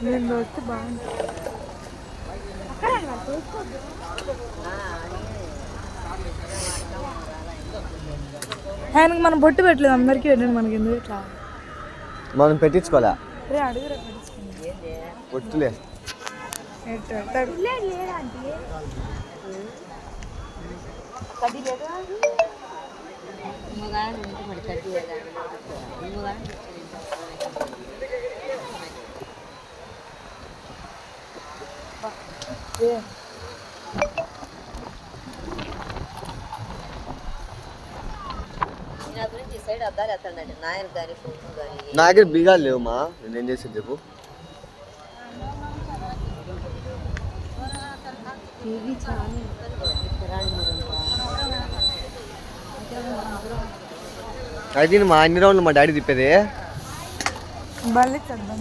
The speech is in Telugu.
నేను వస్తే బాగుంటుంది. ఆయనకి మనం బొట్టు పెట్టలేదు, అందరికీ పెట్టండి. మనకి ఎందుకు ఇట్లా మనం పెట్టించుకోలే రే అడుగురా పెట్టించుకోండి. బొట్టులే. నా దగ్గర బీగాలు లేవు మా, నేనేం చేసేది చెప్పు. అయితే మా అన్ని రౌండ్లు మా డాడీ తిప్పేది. బలి చేద్దాం.